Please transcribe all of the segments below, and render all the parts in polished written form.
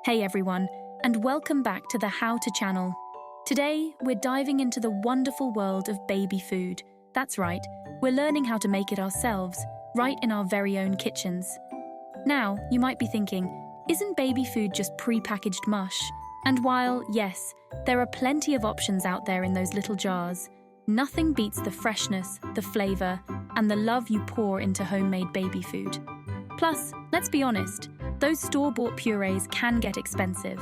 Hey everyone, and welcome back to the How To channel. Today, we're diving into the wonderful world of baby food. That's right, we're learning how to make it ourselves, right in our very own kitchens. Now, you might be thinking, isn't baby food just pre-packaged mush? And while, yes, there are plenty of options out there in those little jars, nothing beats the freshness, the flavor, and the love you pour into homemade baby food. Plus, let's be honest, those store-bought purees can get expensive,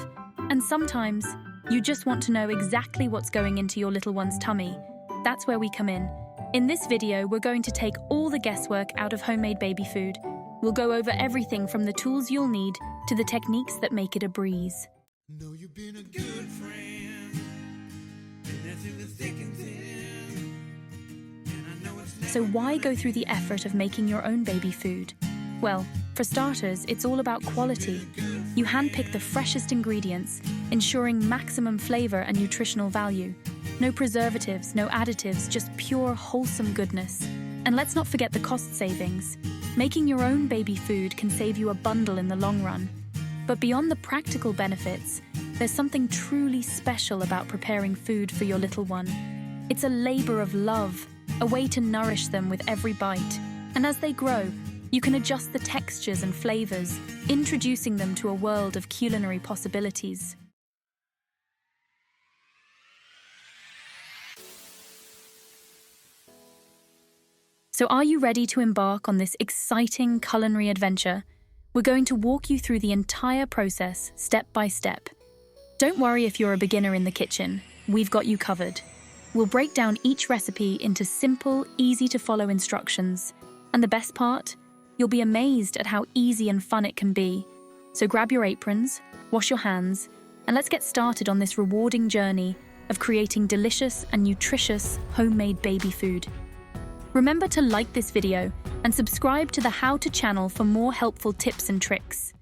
and sometimes you just want to know exactly what's going into your little one's tummy. That's where we come in. In this video, we're going to take all the guesswork out of homemade baby food. We'll go over everything from the tools you'll need to the techniques that make it a breeze. Know you've been a good friend, and that's in the thick and thin. And I know it's So why go through the effort of making your own baby food? Well, for starters, it's all about quality. You handpick the freshest ingredients, ensuring maximum flavor and nutritional value. No preservatives, no additives, just pure, wholesome goodness. And let's not forget the cost savings. Making your own baby food can save you a bundle in the long run. But beyond the practical benefits, there's something truly special about preparing food for your little one. It's a labor of love, a way to nourish them with every bite. And as they grow, you can adjust the textures and flavors, introducing them to a world of culinary possibilities. So are you ready to embark on this exciting culinary adventure? We're going to walk you through the entire process, step by step. Don't worry if you're a beginner in the kitchen, we've got you covered. We'll break down each recipe into simple, easy-to-follow instructions. And the best part? You'll be amazed at how easy and fun it can be. So grab your aprons, wash your hands, and let's get started on this rewarding journey of creating delicious and nutritious homemade baby food. Remember to like this video and subscribe to the How To channel for more helpful tips and tricks.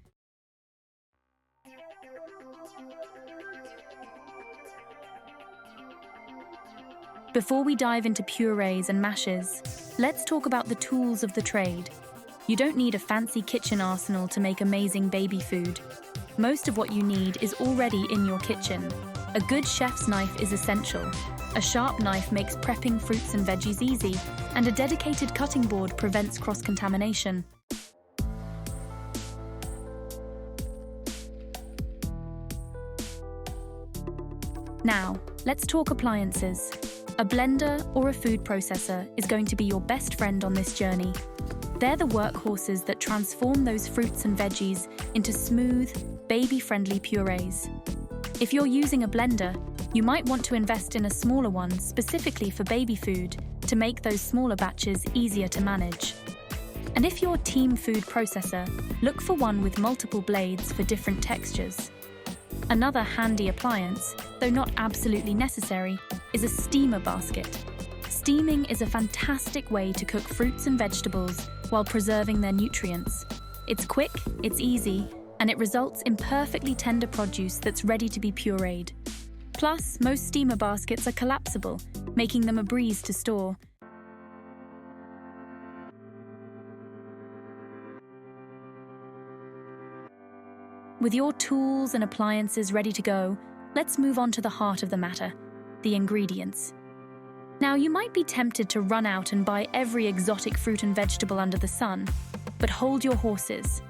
Before we dive into purees and mashes, let's talk about the tools of the trade. You don't need a fancy kitchen arsenal to make amazing baby food. Most of what you need is already in your kitchen. A good chef's knife is essential. A sharp knife makes prepping fruits and veggies easy, and a dedicated cutting board prevents cross-contamination. Now, let's talk appliances. A blender or a food processor is going to be your best friend on this journey. They're the workhorses that transform those fruits and veggies into smooth, baby-friendly purees. If you're using a blender, you might want to invest in a smaller one specifically for baby food to make those smaller batches easier to manage. And if you're team food processor, look for one with multiple blades for different textures. Another handy appliance, though not absolutely necessary, is a steamer basket. Steaming is a fantastic way to cook fruits and vegetables while preserving their nutrients. It's quick, it's easy, and it results in perfectly tender produce that's ready to be pureed. Plus, most steamer baskets are collapsible, making them a breeze to store. With your tools and appliances ready to go, let's move on to the heart of the matter, the ingredients. Now, you might be tempted to run out and buy every exotic fruit and vegetable under the sun, but hold your horses.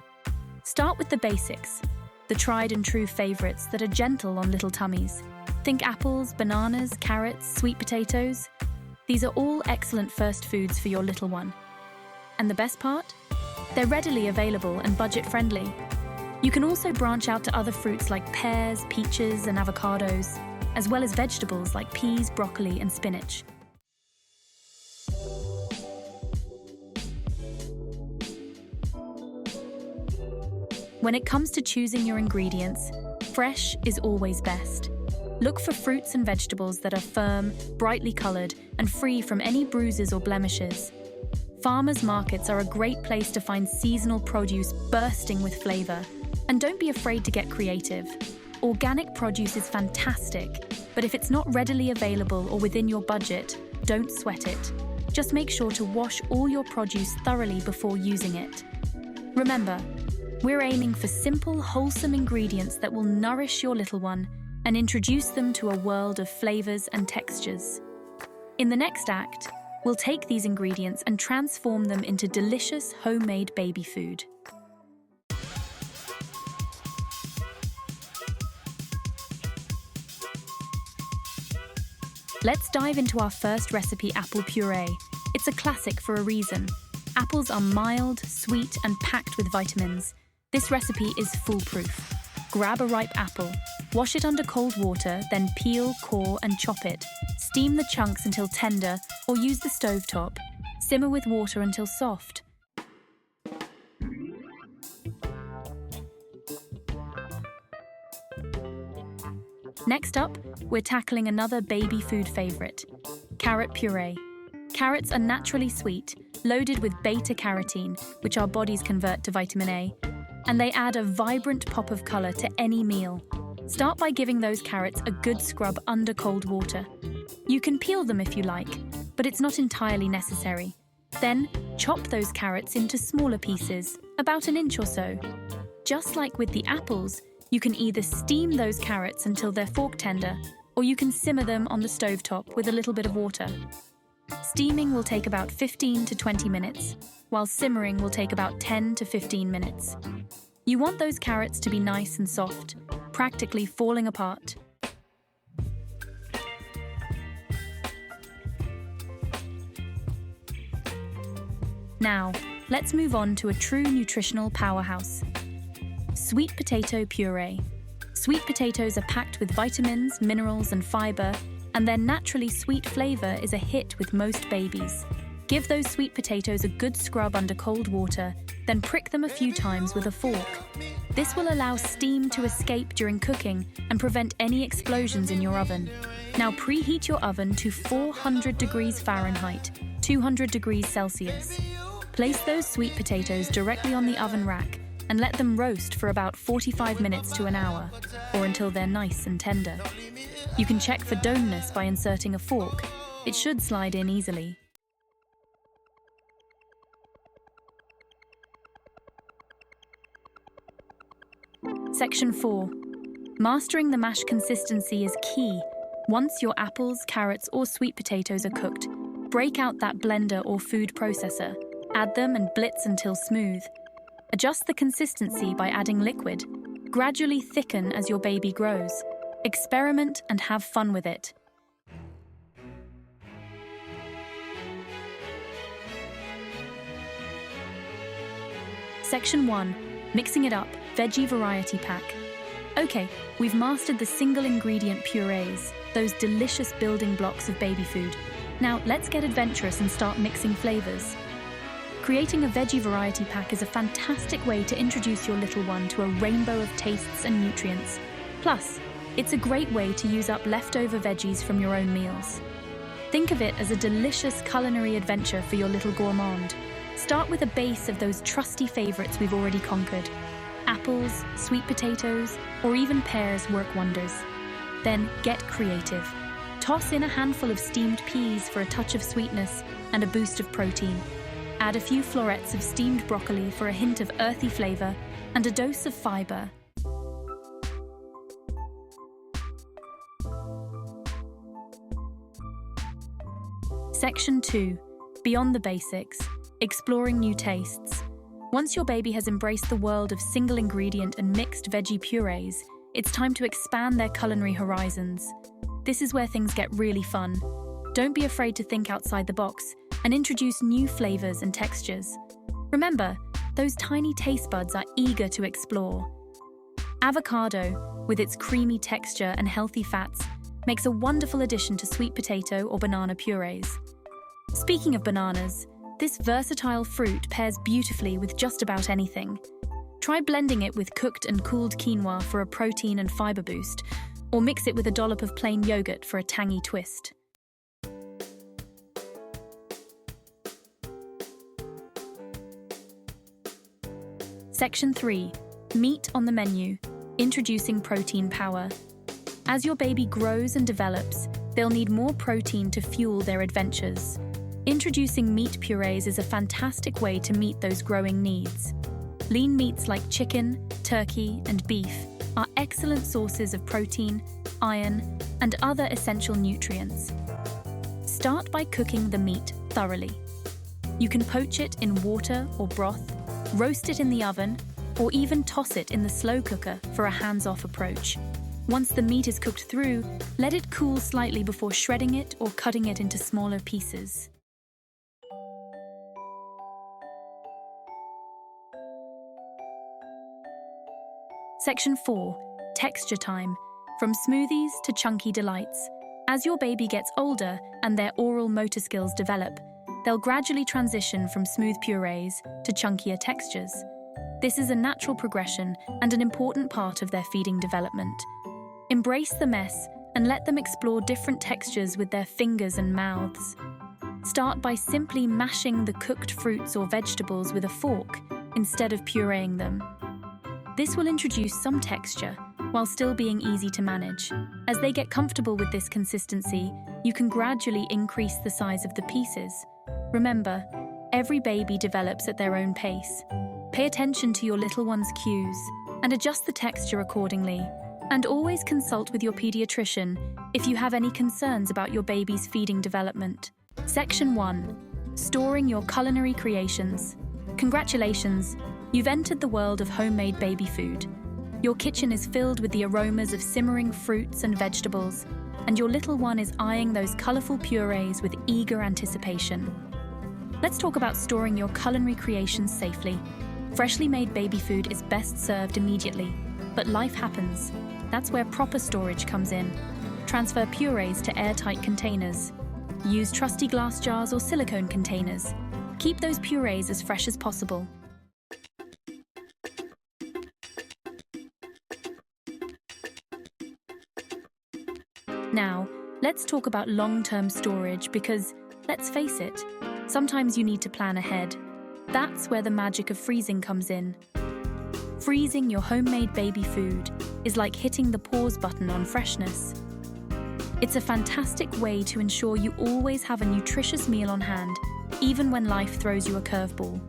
Start with the basics, the tried and true favorites that are gentle on little tummies. Think apples, bananas, carrots, sweet potatoes. These are all excellent first foods for your little one. And the best part? They're readily available and budget-friendly. You can also branch out to other fruits like pears, peaches, and avocados, as well as vegetables like peas, broccoli, and spinach. When it comes to choosing your ingredients, fresh is always best. Look for fruits and vegetables that are firm, brightly colored, and free from any bruises or blemishes. Farmers' markets are a great place to find seasonal produce bursting with flavor. And don't be afraid to get creative. Organic produce is fantastic, but if it's not readily available or within your budget, don't sweat it. Just make sure to wash all your produce thoroughly before using it. Remember, we're aiming for simple, wholesome ingredients that will nourish your little one and introduce them to a world of flavors and textures. In the next act, we'll take these ingredients and transform them into delicious homemade baby food. Let's dive into our first recipe, apple puree. It's a classic for a reason. Apples are mild, sweet, and packed with vitamins. This recipe is foolproof. Grab a ripe apple, wash it under cold water, then peel, core, and chop it. Steam the chunks until tender or use the stovetop. Simmer with water until soft. Next up, we're tackling another baby food favorite, carrot puree. Carrots are naturally sweet, loaded with beta-carotene, which our bodies convert to vitamin A, and they add a vibrant pop of color to any meal. Start by giving those carrots a good scrub under cold water. You can peel them if you like, but it's not entirely necessary. Then, chop those carrots into smaller pieces, about an inch or so. Just like with the apples, you can either steam those carrots until they're fork tender, or you can simmer them on the stovetop with a little bit of water. Steaming will take about 15 to 20 minutes, while simmering will take about 10 to 15 minutes. You want those carrots to be nice and soft, practically falling apart. Now, let's move on to a true nutritional powerhouse. Sweet potato puree. Sweet potatoes are packed with vitamins, minerals, and fiber, and their naturally sweet flavor is a hit with most babies. Give those sweet potatoes a good scrub under cold water, then prick them a few times with a fork. This will allow steam to escape during cooking and prevent any explosions in your oven. Now preheat your oven to 400 degrees Fahrenheit, 200 degrees Celsius. Place those sweet potatoes directly on the oven rack and let them roast for about 45 minutes to an hour, or until they're nice and tender. You can check for doneness by inserting a fork. It should slide in easily. Section 4. Mastering the mash consistency is key. Once your apples, carrots, or sweet potatoes are cooked, break out that blender or food processor. Add them and blitz until smooth. Adjust the consistency by adding liquid. Gradually thicken as your baby grows. Experiment and have fun with it. Section 1. Mixing it up, veggie variety pack. Okay, we've mastered the single ingredient purees, those delicious building blocks of baby food. Now let's get adventurous and start mixing flavors. Creating a veggie variety pack is a fantastic way to introduce your little one to a rainbow of tastes and nutrients. Plus, it's a great way to use up leftover veggies from your own meals. Think of it as a delicious culinary adventure for your little gourmand. Start with a base of those trusty favorites we've already conquered. Apples, sweet potatoes, or even pears work wonders. Then get creative. Toss in a handful of steamed peas for a touch of sweetness and a boost of protein. Add a few florets of steamed broccoli for a hint of earthy flavor and a dose of fiber. Section 2. Beyond the basics. Exploring new tastes. Once your baby has embraced the world of single ingredient and mixed veggie purees, it's time to expand their culinary horizons. This is where things get really fun. Don't be afraid to think outside the box and introduce new flavors and textures. Remember, those tiny taste buds are eager to explore. Avocado, with its creamy texture and healthy fats, makes a wonderful addition to sweet potato or banana purees. Speaking of bananas, this versatile fruit pairs beautifully with just about anything. Try blending it with cooked and cooled quinoa for a protein and fiber boost, or mix it with a dollop of plain yogurt for a tangy twist. Section 3. Meat on the menu. Introducing protein power. As your baby grows and develops, they'll need more protein to fuel their adventures. Introducing meat purees is a fantastic way to meet those growing needs. Lean meats like chicken, turkey, and beef are excellent sources of protein, iron, and other essential nutrients. Start by cooking the meat thoroughly. You can poach it in water or broth, roast it in the oven, or even toss it in the slow cooker for a hands-off approach. Once the meat is cooked through, let it cool slightly before shredding it or cutting it into smaller pieces. Section 4. Texture time. From smoothies to chunky delights. As your baby gets older and their oral motor skills develop, they'll gradually transition from smooth purees to chunkier textures. This is a natural progression and an important part of their feeding development. Embrace the mess and let them explore different textures with their fingers and mouths. Start by simply mashing the cooked fruits or vegetables with a fork instead of pureeing them. This will introduce some texture while still being easy to manage. As they get comfortable with this consistency, you can gradually increase the size of the pieces. Remember, every baby develops at their own pace. Pay attention to your little one's cues and adjust the texture accordingly. And always consult with your pediatrician if you have any concerns about your baby's feeding development. Section 1. Storing your culinary creations. Congratulations, you've entered the world of homemade baby food. Your kitchen is filled with the aromas of simmering fruits and vegetables, and your little one is eyeing those colorful purees with eager anticipation. Let's talk about storing your culinary creations safely. Freshly made baby food is best served immediately, but life happens. That's where proper storage comes in. Transfer purees to airtight containers. Use trusty glass jars or silicone containers. Keep those purees as fresh as possible. Now, let's talk about long-term storage because, let's face it, sometimes you need to plan ahead. That's where the magic of freezing comes in. Freezing your homemade baby food is like hitting the pause button on freshness. It's a fantastic way to ensure you always have a nutritious meal on hand, even when life throws you a curveball.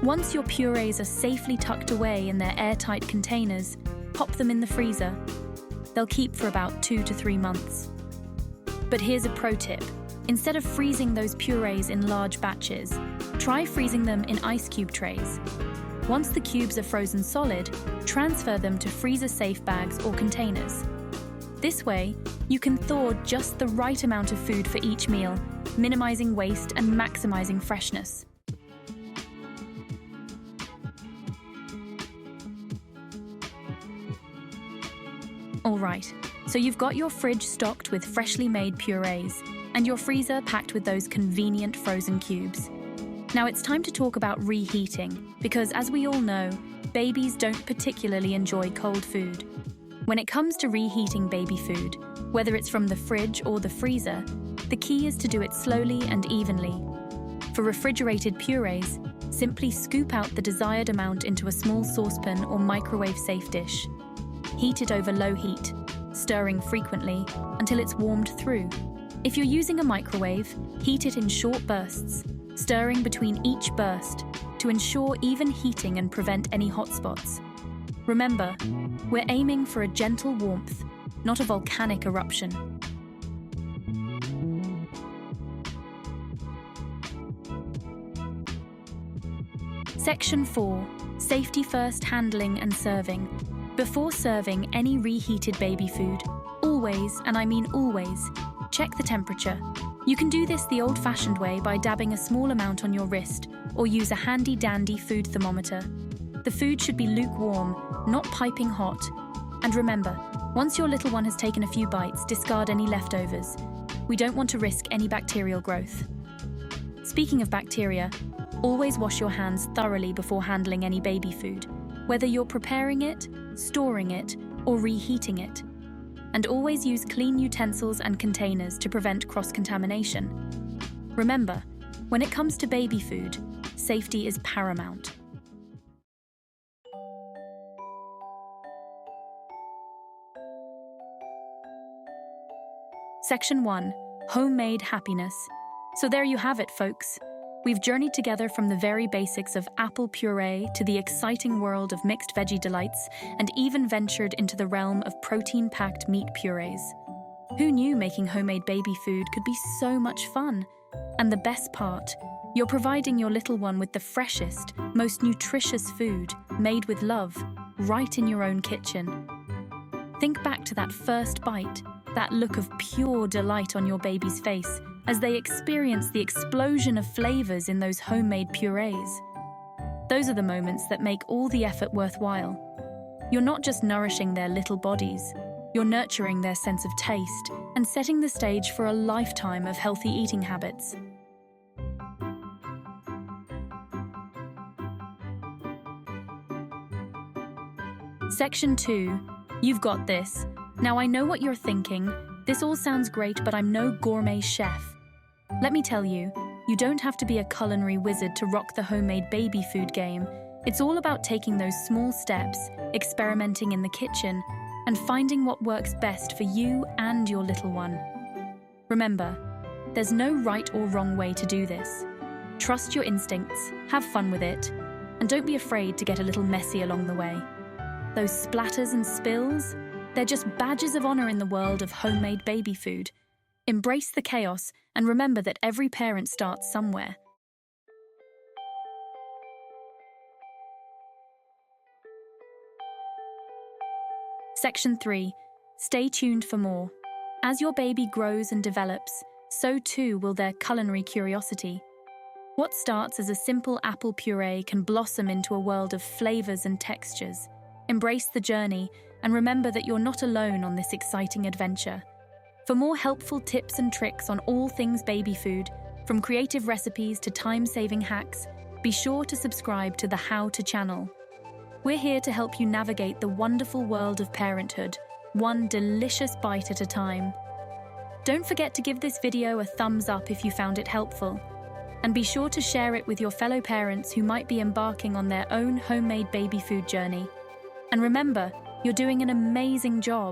Once your purees are safely tucked away in their airtight containers, pop them in the freezer. They'll keep for about 2 to 3 months. But here's a pro tip. Instead of freezing those purees in large batches, try freezing them in ice cube trays. Once the cubes are frozen solid, transfer them to freezer-safe bags or containers. This way, you can thaw just the right amount of food for each meal, minimizing waste and maximizing freshness. All right, so you've got your fridge stocked with freshly made purees and your freezer packed with those convenient frozen cubes. Now it's time to talk about reheating, because as we all know, babies don't particularly enjoy cold food. When it comes to reheating baby food, whether it's from the fridge or the freezer, the key is to do it slowly and evenly. For refrigerated purees, simply scoop out the desired amount into a small saucepan or microwave-safe dish. Heat it over low heat, stirring frequently until it's warmed through. If you're using a microwave, heat it in short bursts, stirring between each burst to ensure even heating and prevent any hot spots. Remember, we're aiming for a gentle warmth, not a volcanic eruption. Section 4. Safety first handling and serving. Before serving any reheated baby food, always, and I mean always, check the temperature. You can do this the old-fashioned way by dabbing a small amount on your wrist or use a handy-dandy food thermometer. The food should be lukewarm, not piping hot. And remember, once your little one has taken a few bites, discard any leftovers. We don't want to risk any bacterial growth. Speaking of bacteria, always wash your hands thoroughly before handling any baby food, whether you're preparing it, storing it, or reheating it. And always use clean utensils and containers to prevent cross-contamination. Remember, when it comes to baby food, safety is paramount. Section 1. Homemade happiness. So there you have it, folks. We've journeyed together from the very basics of apple puree to the exciting world of mixed veggie delights, and even ventured into the realm of protein-packed meat purees. Who knew making homemade baby food could be so much fun? And the best part, you're providing your little one with the freshest, most nutritious food, made with love, right in your own kitchen. Think back to that first bite, that look of pure delight on your baby's face as they experience the explosion of flavors in those homemade purees. Those are the moments that make all the effort worthwhile. You're not just nourishing their little bodies, you're nurturing their sense of taste and setting the stage for a lifetime of healthy eating habits. Section 2. You've got this. Now I know what you're thinking. This all sounds great, but I'm no gourmet chef. Let me tell you, you don't have to be a culinary wizard to rock the homemade baby food game. It's all about taking those small steps, experimenting in the kitchen, and finding what works best for you and your little one. Remember, there's no right or wrong way to do this. Trust your instincts, have fun with it, and don't be afraid to get a little messy along the way. Those splatters and spills, they're just badges of honor in the world of homemade baby food. Embrace the chaos and remember that every parent starts somewhere. Section 3. Stay tuned for more. As your baby grows and develops, so too will their culinary curiosity. What starts as a simple apple puree can blossom into a world of flavors and textures. Embrace the journey and remember that you're not alone on this exciting adventure. For more helpful tips and tricks on all things baby food, from creative recipes to time-saving hacks, be sure to subscribe to the How To channel. We're here to help you navigate the wonderful world of parenthood, one delicious bite at a time. Don't forget to give this video a thumbs up if you found it helpful, and be sure to share it with your fellow parents who might be embarking on their own homemade baby food journey. And remember, you're doing an amazing job.